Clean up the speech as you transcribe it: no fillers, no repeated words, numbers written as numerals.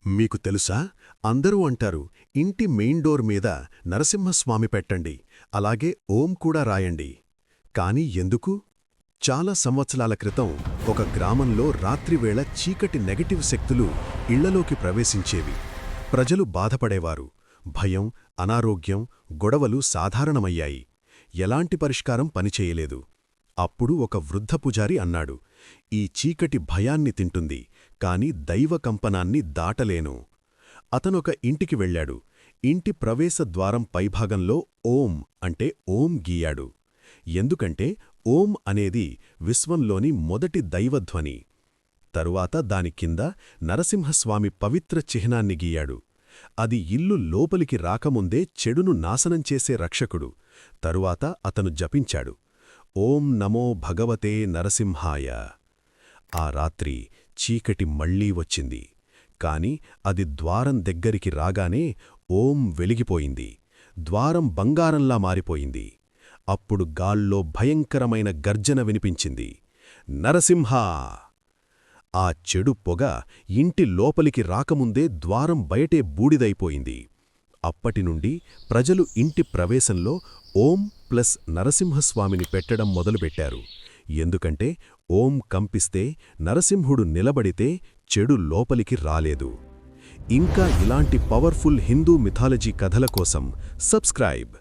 మీకు తెలుసా, అందరూ అంటారు ఇంటి మెయిన్ డోర్ మీద నరసింహస్వామి పెట్టండి, అలాగే ఓం కూడా రాయండి. కాని ఎందుకు? చాలా సంవత్సరాల క్రితం ఒక గ్రామంలో రాత్రివేళ చీకటి నెగటివ్ శక్తులు ఇళ్లలోకి ప్రవేశించేవి. ప్రజలు బాధపడేవారు. భయం, అనారోగ్యం, గొడవలు సాధారణమయ్యాయి. ఎలాంటి పరిష్కారం పనిచేయలేదు. అప్పుడు ఒక వృద్ధ పుజారి అన్నాడు, ఈ చీకటి భయాన్ని తింటుంది, కాని దైవ కంపనాన్ని దాటలేను. అతనొక ఇంటికి వెళ్ళాడు. ఇంటి ప్రవేశద్వారం పైభాగంలో ఓం అంటే ఓం గీయాడు. ఎందుకంటే ఓం అనేది విశ్వంలోని మొదటి దైవధ్వని. తరువాత దాని కింద నరసింహస్వామి పవిత్ర చిహ్నాన్ని గీయాడు. అది ఇల్లు లోపలికి రాకముందే చెడును నాశనం చేసే రక్షకుడు. తరువాత అతను జపించాడు, ఓం నమో భగవతే నరసింహాయ. ఆ రాత్రి చీకటి మళ్లీ వచ్చింది. కాని అది ద్వారం దగ్గరికి రాగానే ఓం వెలిగిపోయింది. ద్వారం బంగారంలా మారిపోయింది. అప్పుడు గాల్లో భయంకరమైన గర్జన వినిపించింది, నరసింహా! ఆ చెడు పొగ ఇంటి లోపలికి రాకముందే ద్వారం బయటే బూడిదైపోయింది. అప్పటినుండి ప్రజలు ఇంటి ప్రవేశంలో ఓం ప్లస్ నరసింహస్వామిని పెట్టడం మొదలుపెట్టారు. ఎందుకంటే ఓం కంపిస్తే, నరసింహుడు నిలబడితే చెడు లోపలికి రాలేదు. ఇంకా ఇలాంటి పవర్ఫుల్ హిందూ మిథాలజీ కథల కోసం సబ్స్క్రైబ్.